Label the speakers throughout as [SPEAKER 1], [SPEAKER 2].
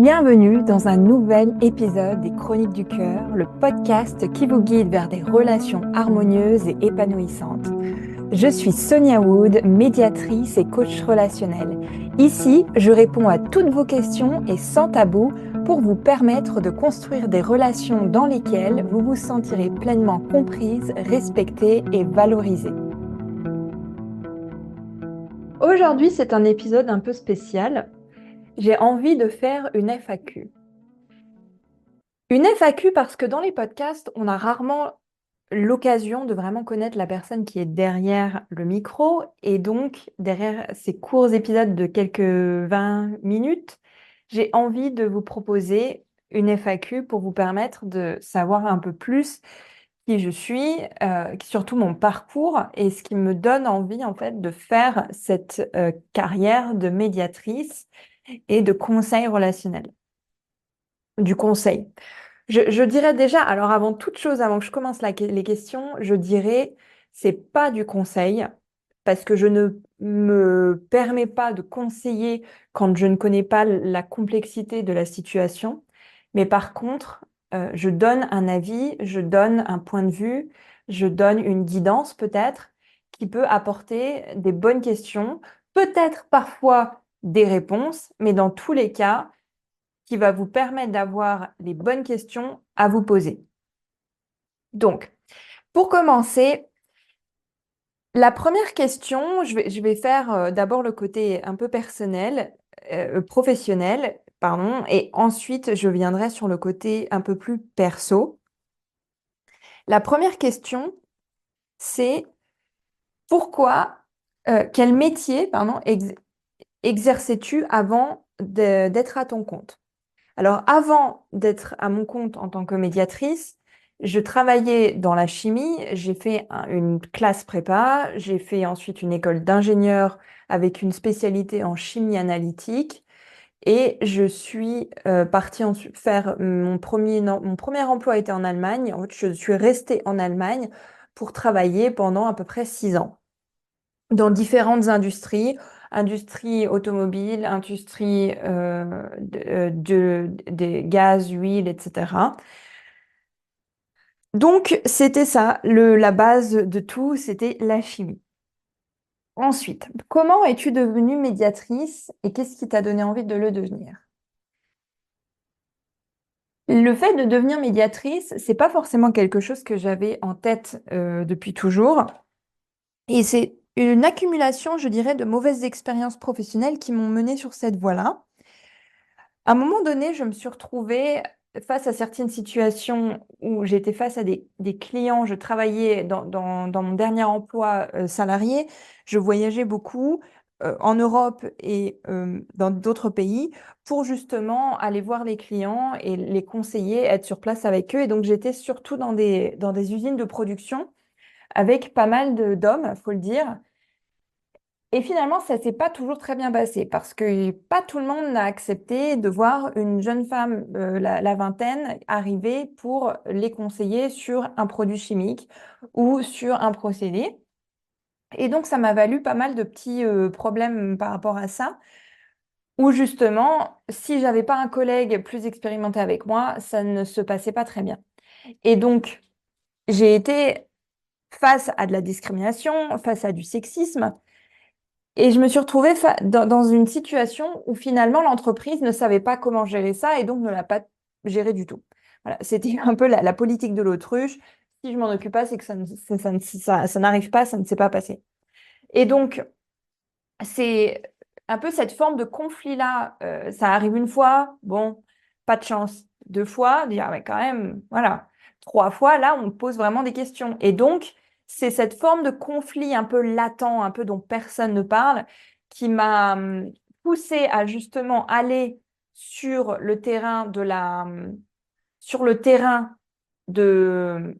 [SPEAKER 1] Bienvenue dans un nouvel épisode des Chroniques du Cœur, le podcast qui vous guide vers des relations harmonieuses et épanouissantes. Je suis Sonia Wood, médiatrice et coach relationnel. Ici, je réponds à toutes vos questions et sans tabou pour vous permettre de construire des relations dans lesquelles vous vous sentirez pleinement comprise, respectée et valorisée. Aujourd'hui, c'est un épisode un peu spécial. J'ai envie de faire une FAQ. Une FAQ parce que dans les podcasts, on a rarement l'occasion de vraiment connaître la personne qui est derrière le micro et donc derrière ces courts épisodes de quelques 20 minutes, j'ai envie de vous proposer une FAQ pour vous permettre de savoir un peu plus qui je suis, surtout mon parcours et ce qui me donne envie en fait de faire cette carrière de médiatrice et de conseil relationnel, du conseil. Je dirais déjà, alors avant toute chose, avant que je commence les questions, je dirais, c'est pas du conseil, parce que je ne me permets pas de conseiller quand je ne connais pas la complexité de la situation. Mais par contre, je donne un avis, je donne un point de vue, je donne une guidance peut-être qui peut apporter des bonnes questions, peut-être parfois des réponses, mais dans tous les cas, qui va vous permettre d'avoir les bonnes questions à vous poser. Donc, pour commencer, la première question, je vais faire d'abord le côté un peu personnel, professionnel, pardon, et ensuite je viendrai sur le côté un peu plus perso. La première question, c'est pourquoi, quel métier, pardon, exerçais-tu avant d'être à ton compte? Alors, avant d'être à mon compte en tant que médiatrice, je travaillais dans la chimie, j'ai fait une classe prépa, j'ai fait ensuite une école d'ingénieur avec une spécialité en chimie analytique et je suis partie ensuite faire mon premier emploi était en Allemagne. En fait, je suis restée en Allemagne pour travailler pendant à peu près 6 ans dans différentes industries, industrie automobile, industrie des gaz, huile, etc. Donc, c'était ça, la base de tout, c'était la chimie. Ensuite, comment es-tu devenue médiatrice et qu'est-ce qui t'a donné envie de le devenir? Le fait de devenir médiatrice, c'est pas forcément quelque chose que j'avais en tête depuis toujours. Et c'est une accumulation, je dirais, de mauvaises expériences professionnelles qui m'ont menée sur cette voie-là. À un moment donné, je me suis retrouvée face à certaines situations où j'étais face à des clients. Je travaillais dans mon dernier emploi salarié. Je voyageais beaucoup en Europe et dans d'autres pays pour justement aller voir les clients et les conseiller, être sur place avec eux. Et donc, j'étais surtout dans des usines de production avec pas mal d'hommes, faut le dire. Et finalement, ça s'est pas toujours très bien passé parce que pas tout le monde n'a accepté de voir une jeune femme, la vingtaine, arriver pour les conseiller sur un produit chimique ou sur un procédé. Et donc, ça m'a valu pas mal de petits problèmes par rapport à ça, où justement, si j'avais pas un collègue plus expérimenté avec moi, ça ne se passait pas très bien. Et donc, j'ai été face à de la discrimination, face à du sexisme. Et je me suis retrouvée dans une situation où finalement l'entreprise ne savait pas comment gérer ça et donc ne l'a pas géré du tout. Voilà, c'était un peu la politique de l'autruche. Si je m'en occupe pas, c'est que ça n'arrive pas, ça ne s'est pas passé. Et donc, c'est un peu cette forme de conflit-là. Ça arrive une fois, bon, pas de chance. 2 fois, dire, ah, mais quand même, voilà. 3 fois, là, on pose vraiment des questions. Et donc, c'est cette forme de conflit un peu latent, un peu dont personne ne parle, qui m'a poussée à justement aller sur le terrain sur le terrain de,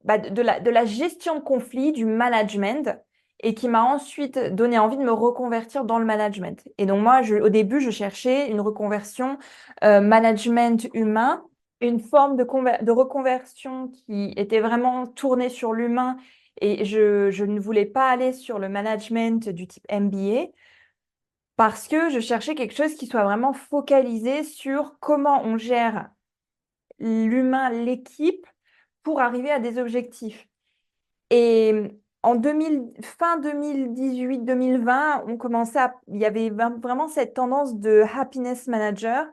[SPEAKER 1] de la gestion de conflit, du management, et qui m'a ensuite donné envie de me reconvertir dans le management. Et donc moi, au début, je cherchais une reconversion management humain, une forme de reconversion qui était vraiment tournée sur l'humain, et je ne voulais pas aller sur le management du type MBA parce que je cherchais quelque chose qui soit vraiment focalisé sur comment on gère l'humain, l'équipe, pour arriver à des objectifs. Et en fin 2018-2020, il y avait vraiment cette tendance de happiness manager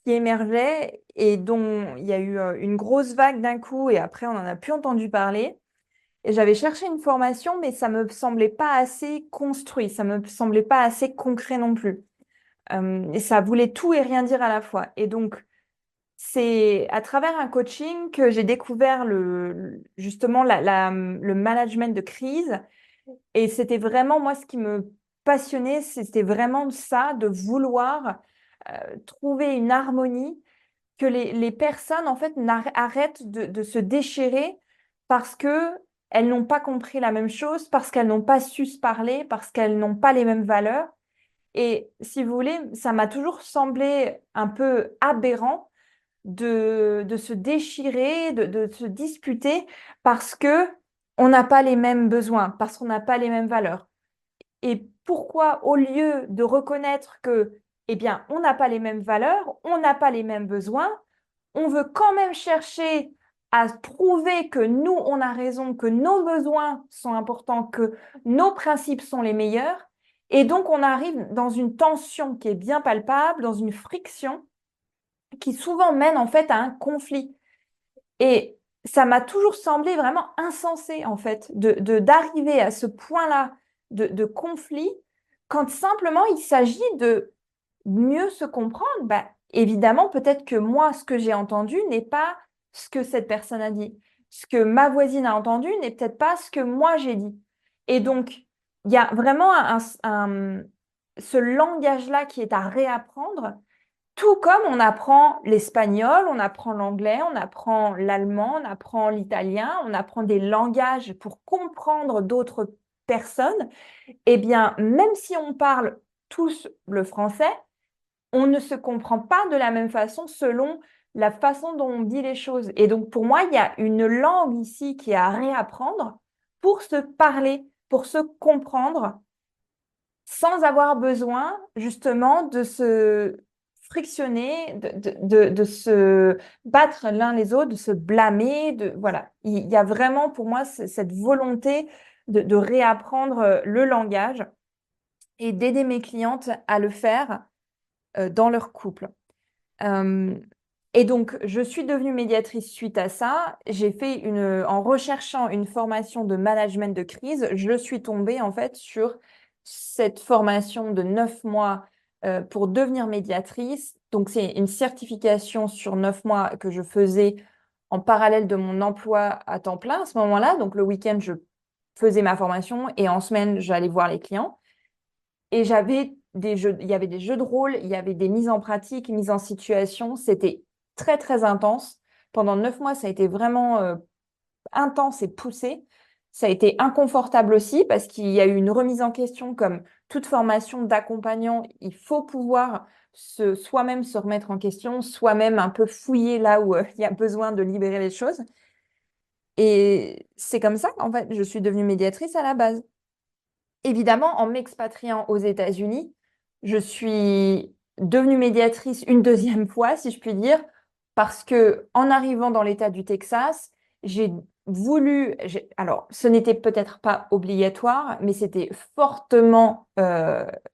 [SPEAKER 1] qui émergeait et dont il y a eu une grosse vague d'un coup et après on n'en a plus entendu parler. Et j'avais cherché une formation, mais ça me semblait pas assez construit, ça me semblait pas assez concret non plus. Et ça voulait tout et rien dire à la fois. Et donc, c'est à travers un coaching que j'ai découvert justement le management de crise. Et c'était vraiment, moi, ce qui me passionnait, c'était vraiment ça, de vouloir trouver une harmonie, que les personnes, en fait, arrêtent de se déchirer parce que elles n'ont pas compris la même chose, parce qu'elles n'ont pas su se parler, parce qu'elles n'ont pas les mêmes valeurs. Et si vous voulez, ça m'a toujours semblé un peu aberrant de se déchirer, de se disputer parce que on n'a pas les mêmes besoins, parce qu'on n'a pas les mêmes valeurs. Et pourquoi, au lieu de reconnaître que, eh bien, on n'a pas les mêmes valeurs, on n'a pas les mêmes besoins, on veut quand même chercher à prouver que nous, on a raison, que nos besoins sont importants, que nos principes sont les meilleurs. Et donc, on arrive dans une tension qui est bien palpable, dans une friction qui souvent mène en fait à un conflit. Et ça m'a toujours semblé vraiment insensé en fait d'arriver à ce point-là de conflit quand simplement il s'agit de mieux se comprendre. Bah, évidemment, peut-être que moi, ce que j'ai entendu n'est pas ce que cette personne a dit. Ce que ma voisine a entendu n'est peut-être pas ce que moi j'ai dit. Et donc, il y a vraiment ce langage-là qui est à réapprendre, tout comme on apprend l'espagnol, on apprend l'anglais, on apprend l'allemand, on apprend l'italien, on apprend des langages pour comprendre d'autres personnes, eh bien, même si on parle tous le français, on ne se comprend pas de la même façon selon la façon dont on dit les choses. Et donc, pour moi, il y a une langue ici qui est à réapprendre pour se parler, pour se comprendre sans avoir besoin justement de se frictionner, de se battre l'un les autres, de se blâmer. Voilà. Il y a vraiment pour moi cette volonté de réapprendre le langage et d'aider mes clientes à le faire dans leur couple. Euh, et donc, je suis devenue médiatrice suite à ça. En recherchant une formation de management de crise, je suis tombée en fait sur cette formation de 9 mois pour devenir médiatrice. Donc, c'est une certification sur 9 mois que je faisais en parallèle de mon emploi à temps plein à ce moment-là. Donc, le week-end, je faisais ma formation et en semaine, j'allais voir les clients. Et il y avait des jeux de rôle, il y avait des mises en pratique, mises en situation. C'était très, très intense. Pendant 9 mois, ça a été vraiment intense et poussé. Ça a été inconfortable aussi parce qu'il y a eu une remise en question comme toute formation d'accompagnant. Il faut pouvoir soi-même se remettre en question, soi-même un peu fouiller là où il y a besoin de libérer les choses. Et c'est comme ça qu'en fait, je suis devenue médiatrice à la base. Évidemment, en m'expatriant aux États-Unis, je suis devenue médiatrice une deuxième fois, si je puis dire, parce que en arrivant dans l'État du Texas, alors ce n'était peut-être pas obligatoire, mais c'était fortement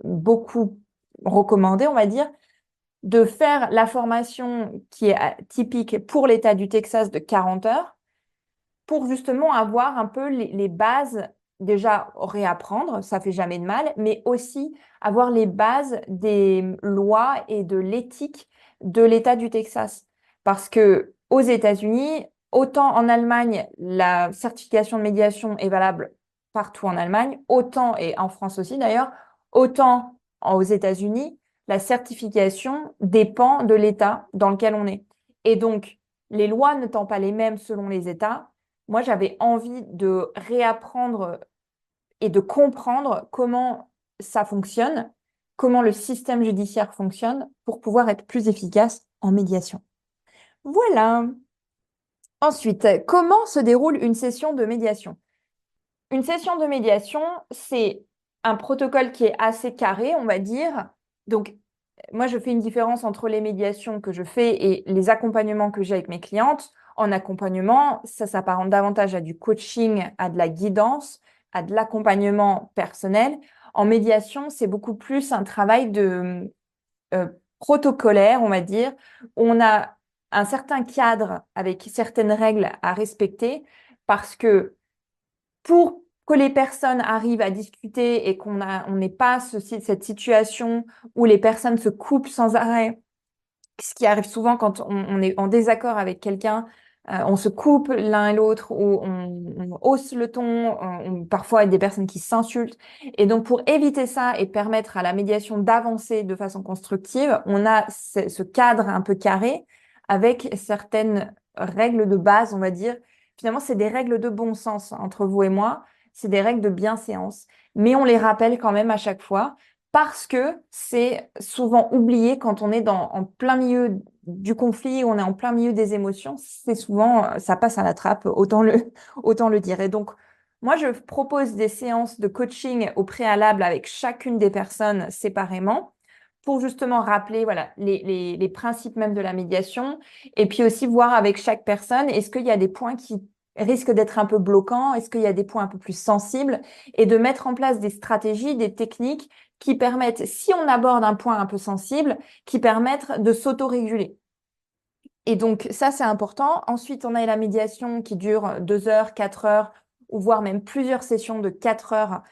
[SPEAKER 1] beaucoup recommandé, on va dire, de faire la formation qui est typique pour l'État du Texas de 40 heures pour justement avoir un peu les bases, déjà réapprendre, ça fait jamais de mal, mais aussi avoir les bases des lois et de l'éthique de l'État du Texas. Parce que aux États-Unis, autant en Allemagne, la certification de médiation est valable partout en Allemagne, autant, et en France aussi d'ailleurs, autant aux États-Unis, la certification dépend de l'État dans lequel on est. Et donc, les lois n'étant pas les mêmes selon les États, moi, j'avais envie de réapprendre et de comprendre comment ça fonctionne, comment le système judiciaire fonctionne pour pouvoir être plus efficace en médiation. Voilà. Ensuite, comment se déroule une session de médiation? Une session de médiation, c'est un protocole qui est assez carré, on va dire. Donc, moi, je fais une différence entre les médiations que je fais et les accompagnements que j'ai avec mes clientes. En accompagnement, ça s'apparente davantage à du coaching, à de la guidance, à de l'accompagnement personnel. En médiation, c'est beaucoup plus un travail de protocolaire, on va dire. On a un certain cadre avec certaines règles à respecter parce que pour que les personnes arrivent à discuter et on n'ait pas cette situation où les personnes se coupent sans arrêt, ce qui arrive souvent quand on est en désaccord avec quelqu'un, on se coupe l'un et l'autre ou on hausse le ton, parfois il y a des personnes qui s'insultent. Et donc pour éviter ça et permettre à la médiation d'avancer de façon constructive, on a ce cadre un peu carré avec certaines règles de base, on va dire. Finalement, c'est des règles de bon sens entre vous et moi, c'est des règles de bienséance, mais on les rappelle quand même à chaque fois parce que c'est souvent oublié quand on est en plein milieu du conflit, on est en plein milieu des émotions, c'est souvent, ça passe à la trappe, autant le dire. Et donc, moi, je propose des séances de coaching au préalable avec chacune des personnes séparément pour justement rappeler voilà, les principes même de la médiation et puis aussi voir avec chaque personne, est-ce qu'il y a des points qui risquent d'être un peu bloquants, est-ce qu'il y a des points un peu plus sensibles et de mettre en place des stratégies, des techniques qui permettent, si on aborde un point un peu sensible, qui permettent de s'autoréguler. Et donc, ça, c'est important. Ensuite, on a la médiation qui dure 2 heures, 4 heures, ou voire même plusieurs sessions de 4 heures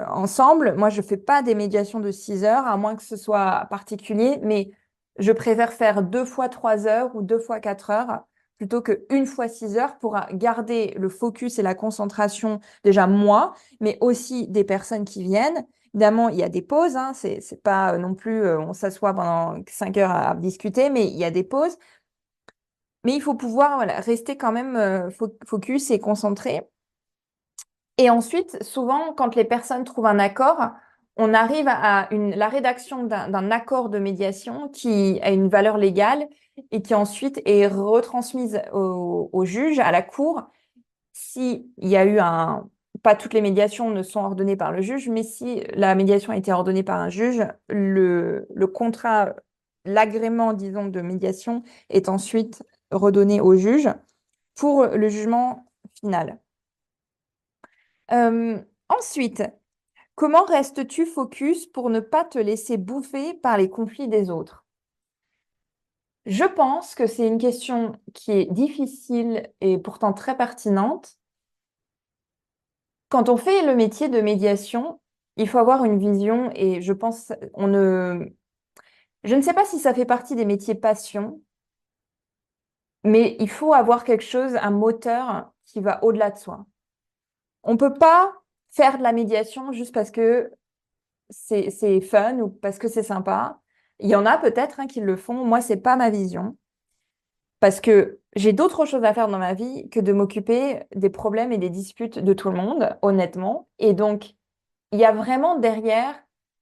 [SPEAKER 1] ensemble. Moi, je ne fais pas des médiations de 6 heures, à moins que ce soit particulier, mais je préfère faire 2 fois 3 heures ou 2 fois 4 heures plutôt qu'une fois 6 heures pour garder le focus et la concentration, déjà moi, mais aussi des personnes qui viennent. Évidemment, il y a des pauses, hein, c'est pas non plus on s'assoit pendant 5 heures à discuter, mais il y a des pauses. Mais il faut pouvoir voilà, rester quand même focus et concentré. Et ensuite, souvent, quand les personnes trouvent un accord, on arrive à la rédaction d'un accord de médiation qui a une valeur légale et qui ensuite est retransmise au juge, à la cour. Si il y a eu pas toutes les médiations ne sont ordonnées par le juge, mais si la médiation a été ordonnée par un juge, le contrat, l'agrément, disons, de médiation est ensuite redonné au juge pour le jugement final. Ensuite, comment restes-tu focus pour ne pas te laisser bouffer par les conflits des autres? Je pense que c'est une question qui est difficile et pourtant très pertinente. Quand on fait le métier de médiation, il faut avoir une vision et je pense, je ne sais pas si ça fait partie des métiers passion, mais il faut avoir quelque chose, un moteur qui va au-delà de soi. On ne peut pas faire de la médiation juste parce que c'est fun ou parce que c'est sympa. Il y en a peut-être qui le font. Moi, c'est pas ma vision parce que j'ai d'autres choses à faire dans ma vie que de m'occuper des problèmes et des disputes de tout le monde, honnêtement. Et donc, il y a vraiment derrière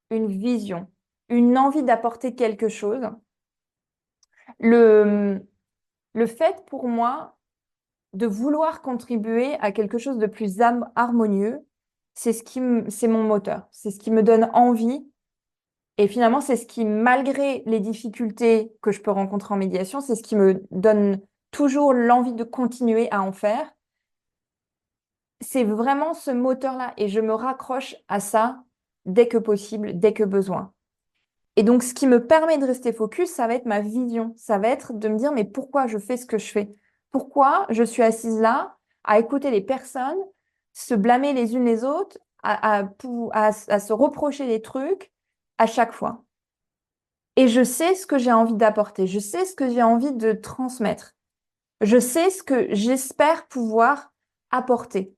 [SPEAKER 1] une vision, une envie d'apporter quelque chose. Le, le fait pour moi de vouloir contribuer à quelque chose de plus harmonieux, c'est mon moteur, c'est ce qui me donne envie. Et finalement, c'est ce qui, malgré les difficultés que je peux rencontrer en médiation, c'est ce qui me donne toujours l'envie de continuer à en faire. C'est vraiment ce moteur-là et je me raccroche à ça dès que possible, dès que besoin. Et donc, ce qui me permet de rester focus, ça va être ma vision. Ça va être de me dire, mais pourquoi je fais ce que je fais? Pourquoi je suis assise là à écouter les personnes se blâmer les unes les autres, à se reprocher des trucs à chaque fois? Et je sais ce que j'ai envie d'apporter, je sais ce que j'ai envie de transmettre, je sais ce que j'espère pouvoir apporter.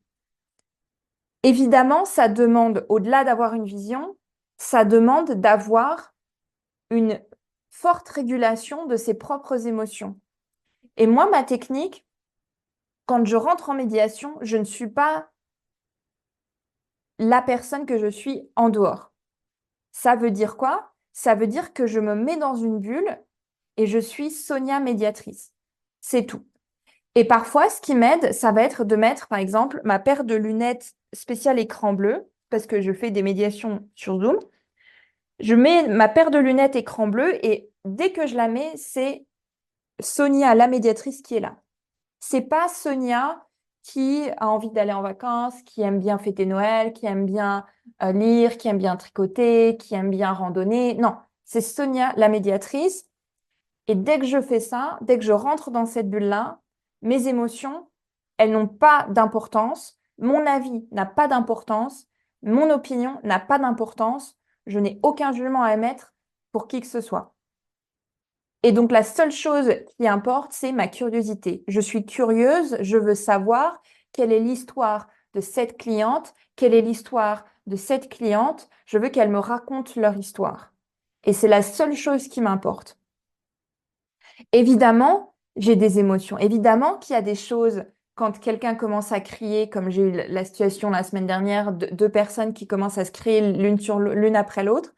[SPEAKER 1] Évidemment, ça demande, au-delà d'avoir une vision, ça demande d'avoir une forte régulation de ses propres émotions. Et moi, ma technique, quand je rentre en médiation, je ne suis pas la personne que je suis en dehors. Ça veut dire quoi? Ça veut dire que je me mets dans une bulle et je suis Sonia médiatrice. C'est tout. Et parfois, ce qui m'aide, ça va être de mettre, par exemple, ma paire de lunettes spéciale écran bleu parce que je fais des médiations sur Zoom. Je mets ma paire de lunettes écran bleu et dès que je la mets, c'est Sonia, la médiatrice, qui est là. C'est pas Sonia qui a envie d'aller en vacances, qui aime bien fêter Noël, qui aime bien lire, qui aime bien tricoter, qui aime bien randonner. Non, c'est Sonia, la médiatrice. Et dès que je fais ça, dès que je rentre dans cette bulle-là, mes émotions, elles n'ont pas d'importance. Mon avis n'a pas d'importance. Mon opinion n'a pas d'importance. Je n'ai aucun jugement à émettre pour qui que ce soit. Et donc, la seule chose qui importe, c'est ma curiosité. Je suis curieuse, je veux savoir quelle est l'histoire de cette cliente, quelle est l'histoire de cette cliente. Je veux qu'elle me raconte leur histoire. Et c'est la seule chose qui m'importe. Évidemment, j'ai des émotions. Évidemment qu'il y a des choses, quand quelqu'un commence à crier, comme j'ai eu la situation la semaine dernière, deux personnes qui commencent à se crier l'une après l'autre,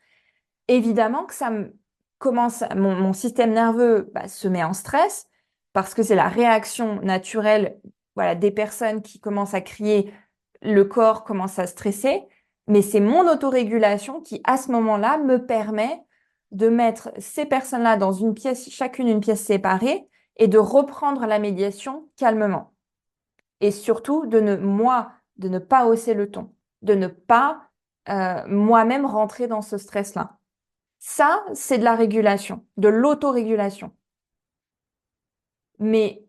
[SPEAKER 1] évidemment que ça me commence, mon système nerveux se met en stress parce que c'est la réaction naturelle, voilà, des personnes qui commencent à crier, le corps commence à stresser, mais c'est mon autorégulation qui, à ce moment-là, me permet de mettre ces personnes-là dans une pièce, chacune une pièce séparée, et de reprendre la médiation calmement. Et surtout, de ne pas hausser le ton, de ne pas moi-même rentrer dans ce stress-là. Ça, c'est de la régulation, de l'autorégulation. Mais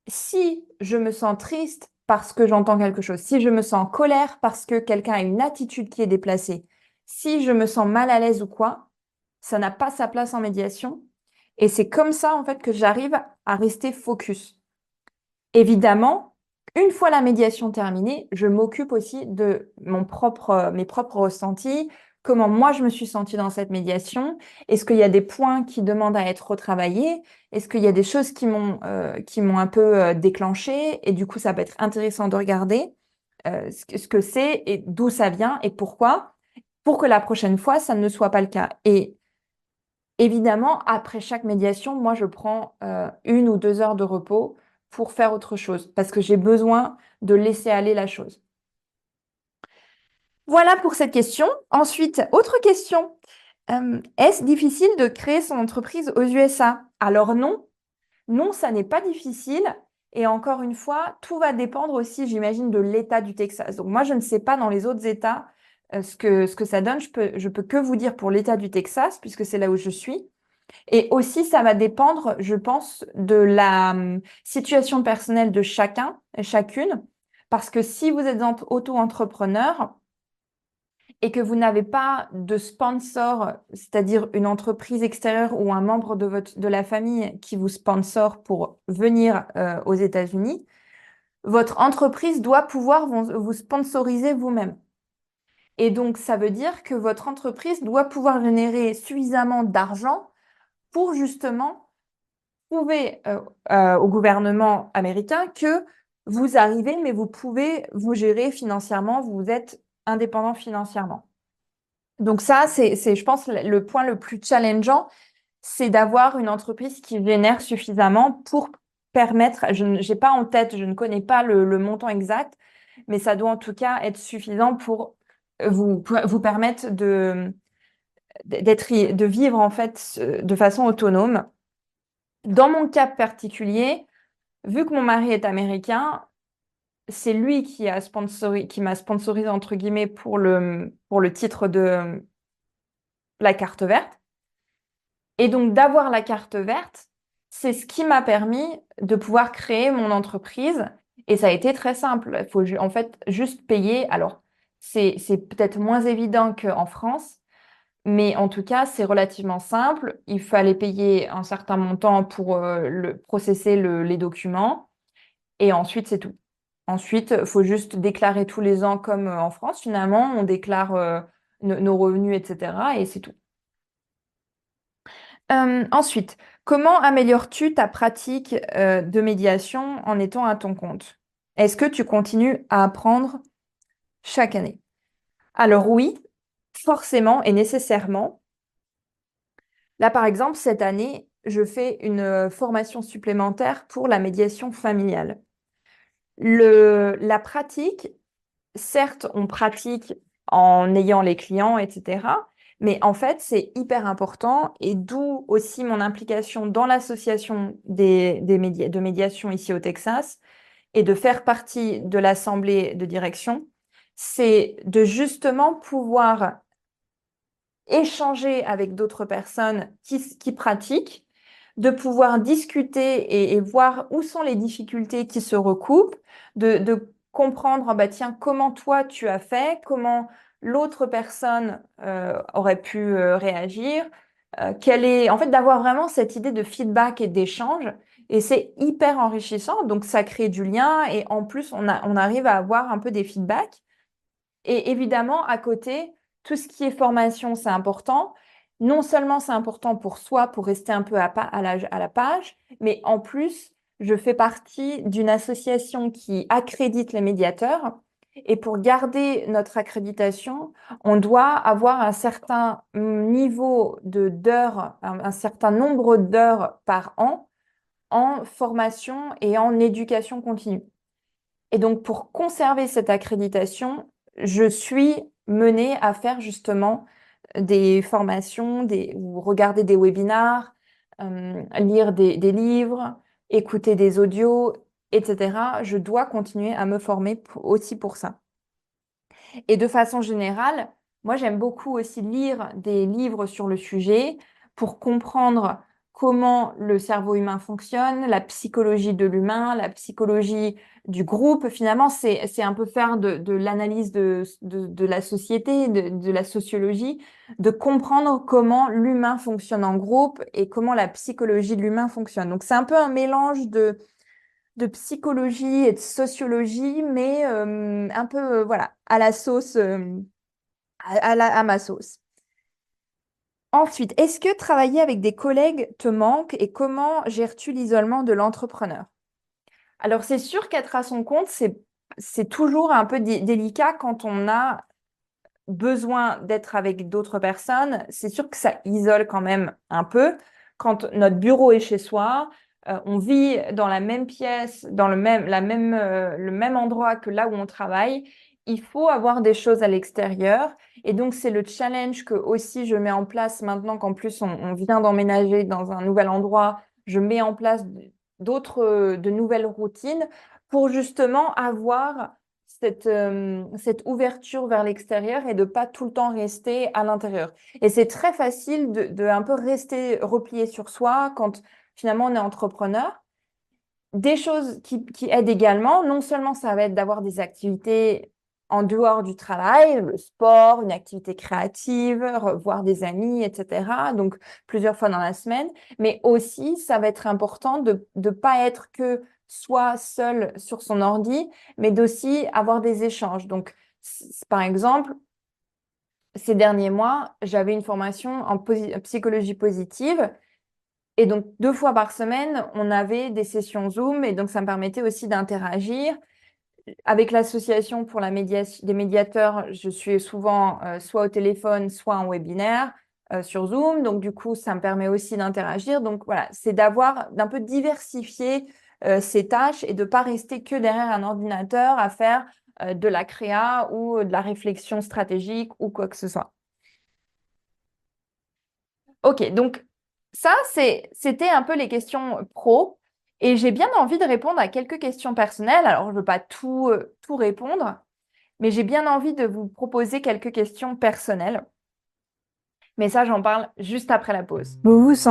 [SPEAKER 1] si je me sens triste parce que j'entends quelque chose, si je me sens en colère parce que quelqu'un a une attitude qui est déplacée, si je me sens mal à l'aise ou quoi, ça n'a pas sa place en médiation. Et c'est comme ça, en fait, que j'arrive à rester focus. Évidemment, une fois la médiation terminée, je m'occupe aussi de mes propres ressentis, comment moi je me suis sentie dans cette médiation. Est-ce qu'il y a des points qui demandent à être retravaillés? Est-ce qu'il y a des choses qui m'ont un peu déclenché? Et du coup, ça peut être intéressant de regarder ce que c'est et d'où ça vient et pourquoi, pour que la prochaine fois, ça ne soit pas le cas. Et évidemment, après chaque médiation, moi, je prends 1 ou 2 heures de repos pour faire autre chose, parce que j'ai besoin de laisser aller la chose. Voilà pour cette question. Ensuite, autre question. Est-ce difficile de créer son entreprise aux USA? Alors non, non, ça n'est pas difficile. Et encore une fois, tout va dépendre aussi, j'imagine, de l'État du Texas. Donc moi, je ne sais pas dans les autres États ce que ça donne. Je peux que vous dire pour l'État du Texas, puisque c'est là où je suis. Et aussi, ça va dépendre, je pense, de la situation personnelle de chacun et chacune. Parce que si vous êtes auto-entrepreneur et que vous n'avez pas de sponsor, c'est-à-dire une entreprise extérieure ou un membre de la famille qui vous sponsor pour venir aux États-Unis, votre entreprise doit pouvoir vous sponsoriser vous-même. Et donc, ça veut dire que votre entreprise doit pouvoir générer suffisamment d'argent pour justement prouver au gouvernement américain que vous arrivez, mais vous pouvez vous gérer financièrement, vous êtes indépendant financièrement. Donc ça, je pense, le point le plus challengeant, c'est d'avoir une entreprise qui génère suffisamment pour permettre, je n'ai pas en tête, je ne connais pas le montant exact, mais ça doit en tout cas être suffisant pour vous permettre de vivre en fait de façon autonome. Dans mon cas particulier, vu que mon mari est américain, c'est lui qui m'a sponsorisé entre guillemets pour le titre de la carte verte. Et donc d'avoir la carte verte, c'est ce qui m'a permis de pouvoir créer mon entreprise. Et ça a été très simple. Il faut en fait juste payer. Alors, c'est peut-être moins évident qu'en France, mais en tout cas, c'est relativement simple. Il fallait payer un certain montant pour processer les documents. Et ensuite, c'est tout. Ensuite, il faut juste déclarer tous les ans comme en France, finalement. On déclare nos revenus, etc. Et c'est tout. Ensuite, comment améliores-tu ta pratique de médiation en étant à ton compte? Est-ce que tu continues à apprendre chaque année? Alors oui, forcément et nécessairement. Là, par exemple, cette année, je fais une formation supplémentaire pour la médiation familiale. La pratique, certes, on pratique en ayant les clients, etc. Mais en fait, c'est hyper important et d'où aussi mon implication dans l'association de médiation ici au Texas et de faire partie de l'assemblée de direction. C'est de justement pouvoir échanger avec d'autres personnes qui pratiquent, de pouvoir discuter et voir où sont les difficultés qui se recoupent, de comprendre, bah, tiens, comment toi tu as fait, comment l'autre personne aurait pu réagir, en fait, d'avoir vraiment cette idée de feedback et d'échange. Et c'est hyper enrichissant, donc ça crée du lien et en plus, on arrive à avoir un peu des feedbacks. Et évidemment, à côté, tout ce qui est formation, c'est important. Non seulement c'est important pour soi, pour rester un peu à la page, mais en plus, je fais partie d'une association qui accrédite les médiateurs. Et pour garder notre accréditation, on doit avoir un certain niveau d'heures, un certain nombre d'heures par an en formation et en éducation continue. Et donc, pour conserver cette accréditation, je suis menée à faire justement des formations, ou regarder des webinars, lire des livres, écouter des audios, etc. Je dois continuer à me former aussi pour ça. Et de façon générale, moi, j'aime beaucoup aussi lire des livres sur le sujet pour comprendre comment le cerveau humain fonctionne, la psychologie de l'humain, la psychologie du groupe. Finalement, c'est un peu faire de l'analyse de la société, de la sociologie, de comprendre comment l'humain fonctionne en groupe et comment la psychologie de l'humain fonctionne. Donc, c'est un peu un mélange de psychologie et de sociologie, mais un peu, voilà, à la sauce, à ma sauce. Ensuite, est-ce que travailler avec des collègues te manque et comment gères-tu l'isolement de l'entrepreneur? Alors, c'est sûr qu'être à son compte, c'est toujours un peu délicat quand on a besoin d'être avec d'autres personnes. C'est sûr que ça isole quand même un peu. Quand notre bureau est chez soi, on vit dans la même pièce, dans le même endroit que là où on travaille. Il faut avoir des choses à l'extérieur. Et donc, c'est le challenge que aussi je mets en place maintenant qu'en plus on vient d'emménager dans un nouvel endroit. Je mets en place de nouvelles routines pour justement avoir cette ouverture vers l'extérieur et de pas tout le temps rester à l'intérieur. Et c'est très facile de un peu rester replié sur soi quand finalement on est entrepreneur. Des choses qui aident également, non seulement ça va être d'avoir des activités en dehors du travail, le sport, une activité créative, revoir des amis, etc. Donc plusieurs fois dans la semaine, mais aussi ça va être important de ne pas être que soit seul sur son ordi, mais d'aussi avoir des échanges. Donc par exemple, ces derniers mois, j'avais une formation en psychologie positive. Et donc, 2 fois par semaine, on avait des sessions Zoom et donc ça me permettait aussi d'interagir. Avec l'association pour la médiation des médiateurs, je suis souvent soit au téléphone, soit en webinaire sur Zoom. Donc, du coup, ça me permet aussi d'interagir. Donc, voilà, c'est d'un peu diversifier ces tâches et de ne pas rester que derrière un ordinateur à faire de la créa ou de la réflexion stratégique ou quoi que ce soit. Ok, donc ça, c'était un peu les questions pro. Et j'ai bien envie de répondre à quelques questions personnelles. Alors, je ne veux pas tout répondre, mais j'ai bien envie de vous proposer quelques questions personnelles. Mais ça, j'en parle juste après la pause. Vous vous sentez